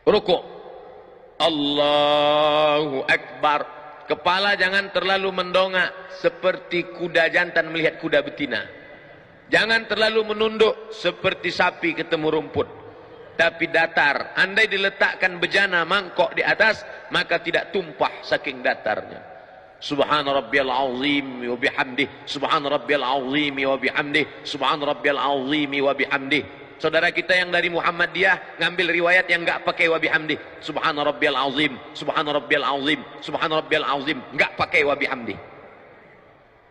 Rukuk. Allahu Akbar. Kepala jangan terlalu mendongak seperti kuda jantan melihat kuda betina. Jangan terlalu menunduk seperti sapi ketemu rumput. Tapi datar. Andai diletakkan bejana mangkok di atas, maka tidak tumpah saking datarnya. Subhana rabbiyal azim wa bihamdih. Subhana rabbiyal azim wa bihamdih. Subhana rabbiyal azim wa bihamdih. Saudara kita yang dari Muhammadiyah ngambil riwayat yang enggak pakai wa bihamdih. Subhana rabbiyal azim, subhana rabbiyal azim, subhana rabbiyal azim, enggak pakai wa bihamdih.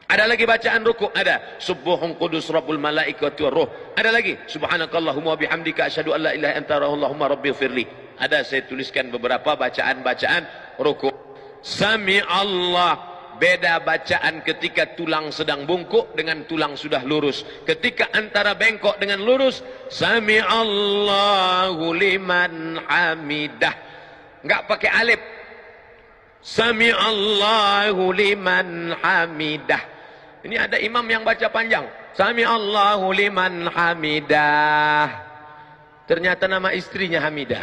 Ada lagi bacaan ruku', ada subuhun qudus rabbul malaikati war ruh. Ada lagi subhanakallahumma wa bihamdika asyhadu an la ilaha illa anta allahumma rabbighfirli. Ada saya tuliskan beberapa bacaan-bacaan ruku'. Sami Allah. Beda bacaan ketika tulang sedang bungkuk dengan tulang sudah lurus. Ketika antara bengkok dengan lurus, Sami Allahu liman hamidah. Enggak pakai alif. Sami Allahu liman hamidah. Ini ada imam yang baca panjang. Sami Allahu liman hamidah. Ternyata nama istrinya Hamidah.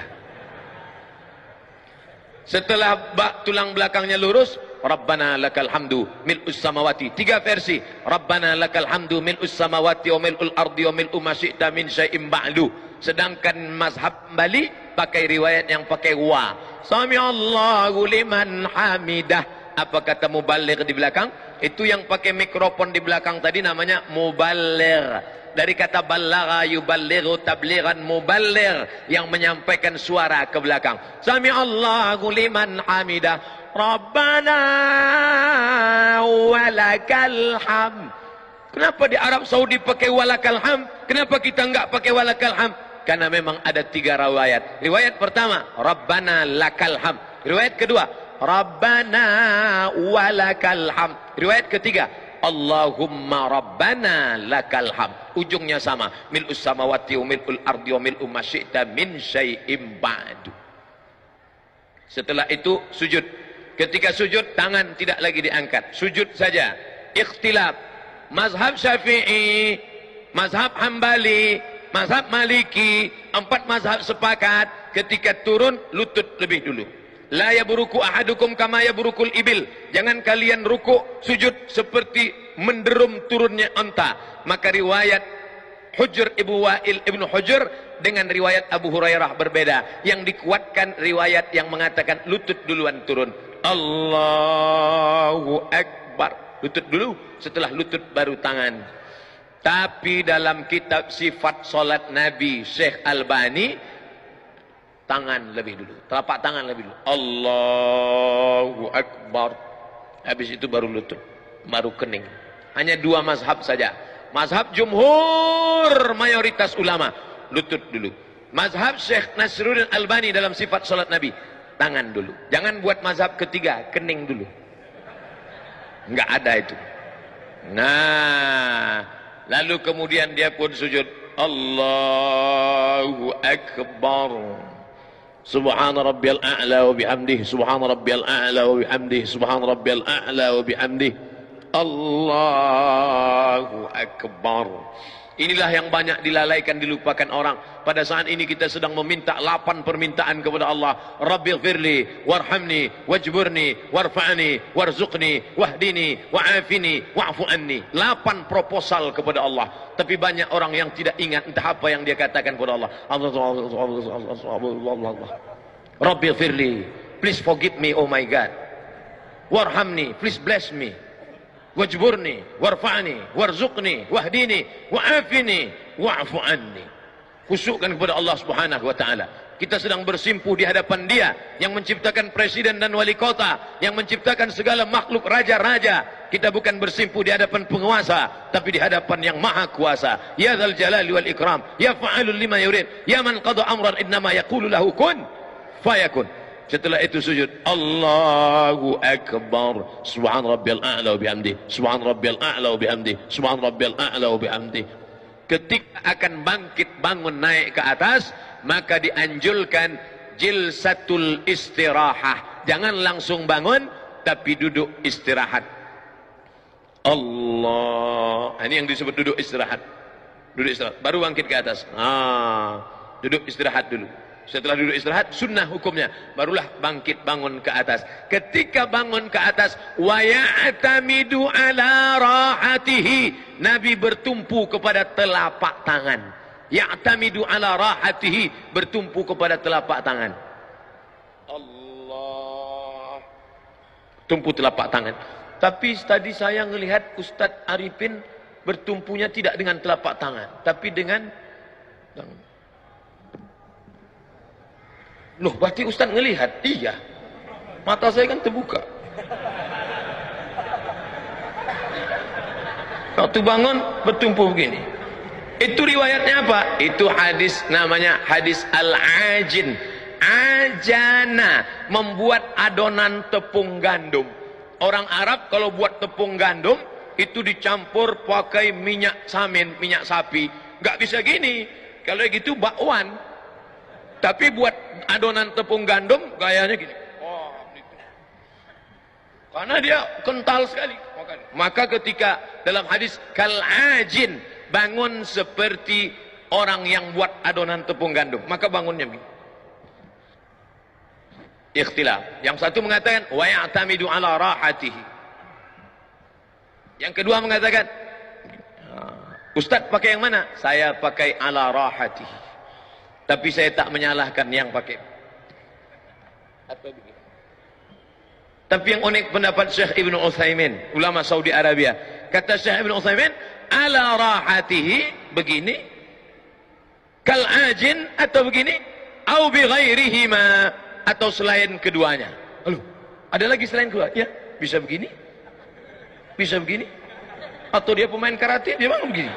Setelah tulang belakangnya lurus, Rabbana lakal hamdu mil'us samawati. 3 versi. Rabbana lakal hamdu mil'us samawati wa mil'ul ardi wa mil'u ma syi'ta min syai'im ba'du. Sedangkan mazhab Bali pakai riwayat yang pakai wa. Sami Allahu liman hamidah. Apa kata muballigh di belakang? Itu yang pakai mikrofon di belakang tadi namanya muballigh. Dari kata ballagha yuballighu tablighan, muballigh yang menyampaikan suara ke belakang. Sami Allahu liman hamidah. Rabbana walakal ham. Kenapa di Arab Saudi pakai walakal ham? Kenapa kita enggak pakai walakal ham? Karena memang ada 3 riwayat. Riwayat pertama, Rabbana lakal ham. Riwayat kedua, Rabbana walakal ham. Riwayat ketiga, Allahumma Rabbana lakal ham. Ujungnya sama, mil'us samawati wa mil'ul ardi wa mil'u ma syi'ta min syai'im ba'du. Setelah itu sujud. Ketika sujud, tangan tidak lagi diangkat. Sujud saja. Ikhtilaf. Mazhab Syafi'i, mazhab Hambali, mazhab Maliki, 4 mazhab sepakat. Ketika turun, lutut lebih dulu. La yaburuku ahadukum kama yaburukul ibil. Jangan kalian ruku, sujud seperti menderum turunnya unta. Maka riwayat Hujr Ibu Wa'il Ibnu Hujr dengan riwayat Abu Hurairah berbeda. Yang dikuatkan riwayat yang mengatakan lutut duluan turun. Allahu Akbar. Lutut dulu, setelah lutut baru tangan. Tapi dalam kitab sifat solat Nabi Syekh Albani, tangan lebih dulu, telapak tangan lebih dulu. Allahu Akbar. Habis itu baru lutut, baru kening. Hanya 2 mazhab saja. Mazhab jumhur mayoritas ulama, lutut dulu. Mazhab Syekh Nasruddin Albani dalam sifat salat Nabi, tangan dulu. Jangan buat mazhab ketiga, kening dulu. Enggak ada itu. Nah, lalu kemudian dia pun sujud. Allahu Akbar. Subhana rabbiyal a'la wa bihamdih. Subhana rabbiyal a'la wa bihamdih. Subhana rabbiyal a'la wa bihamdih. Allahu Akbar. Inilah yang banyak dilalaikan, dilupakan orang. Pada saat ini kita sedang meminta 8 permintaan kepada Allah. Rabbighfirli warhamni wajburni warfa'ni warzuqni wahdini wa'afini wa'fu anni. 8 proposal kepada Allah. Tapi banyak orang yang tidak ingat entah apa yang dia katakan kepada Allah. Rabbighfirli, please forgive me, oh my God. Warhamni, please bless me. Wajburni, warfa'ni, warzuqni, wahdini, wa'afini, wa'fu anni. Khusyukkan kepada Allah Subhanahu wa taala. Kita sedang bersimpuh di hadapan Dia yang menciptakan presiden dan wali kota, yang menciptakan segala makhluk raja-raja. Kita bukan bersimpuh di hadapan penguasa, tapi di hadapan yang maha kuasa. Ya dzal jalali wal ikram, ya fa'alul lima yurid, ya man qada amran innama yaqulu lahu kun fayakun. Setelah itu sujud. Allahu Akbar. Subhan rabbiyal a'la wa bihamdih. Subhan rabbiyal a'la wa bihamdih. Subhan rabbiyal a'la wa bihamdih. Ketika akan bangkit bangun naik ke atas, maka dianjurkan jilsatul istirahah. Jangan langsung bangun, tapi duduk istirahat. Allah. Ini yang disebut duduk istirahat. Duduk istirahat. Baru bangkit ke atas. Duduk istirahat dulu. Setelah duduk istirahat, sunnah hukumnya. Barulah bangkit bangun ke atas. Ketika bangun ke atas, wa ya'tamidu ala rahatihi. Nabi bertumpu kepada telapak tangan. Ya'tamidu ala rahatihi, bertumpu kepada telapak tangan. Allah. Tumpu telapak tangan. Tapi tadi saya melihat Ustadz Arifin bertumpunya tidak dengan telapak tangan, tapi dengan tangan. Loh, berarti Ustadz ngelihat? Iya. Mata saya kan terbuka. Waktu bangun bertumpu begini. Itu riwayatnya apa? Itu hadis, namanya hadis al-ajin. Ajana, membuat adonan tepung gandum. Orang Arab kalau buat tepung gandum itu dicampur pakai minyak samin, minyak sapi. Nggak bisa gini. Kalau gitu bakwan. Tapi buat adonan tepung gandum gayanya gini. Oh, gitu. Karena dia kental sekali. Maka ketika dalam hadis kal-ajin, bangun seperti orang yang buat adonan tepung gandum, maka bangunnya begini. Ikhtilaf. Yang satu mengatakan wa ya'tamidu ala rahatihi. Yang kedua mengatakan, Ustaz pakai yang mana? Saya pakai ala rahatihi. Tapi saya tak menyalahkan yang pakai. Atau begini. Tapi yang unik pendapat Syekh Ibn Utsaimin, ulama Saudi Arabia. Kata Syekh Ibn Utsaimin, ala rahatihi begini, kal ajin atau begini, au bi ghairihima, atau selain keduanya. Lalu, ada lagi selain kedua? Ya, bisa begini. Bisa begini. Atau dia pemain karate, dia bangun begini.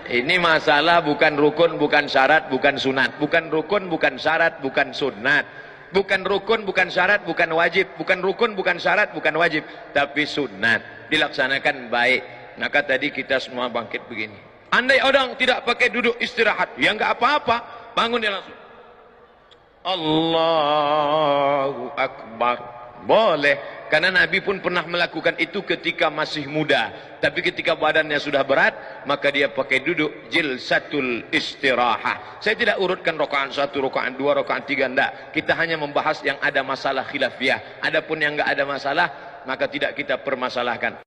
Ini masalah bukan rukun, bukan syarat, bukan sunat. Bukan rukun, bukan syarat, bukan sunat. Bukan rukun, bukan syarat, bukan wajib. Bukan rukun, bukan syarat, bukan wajib. Tapi sunat. Dilaksanakan baik. Maka tadi kita semua bangkit begini. Andai orang tidak pakai duduk istirahat, ya enggak apa-apa. Bangun dia langsung. Allahu Akbar. Boleh. Karena Nabi pun pernah melakukan itu ketika masih muda. Tapi ketika badannya sudah berat, maka dia pakai duduk jilsatul istirahah. Saya tidak urutkan rakaat 1, rakaat 2, rakaat 3, enggak. Kita hanya membahas yang ada masalah khilafiyah. Adapun yang enggak ada masalah, maka tidak kita permasalahkan.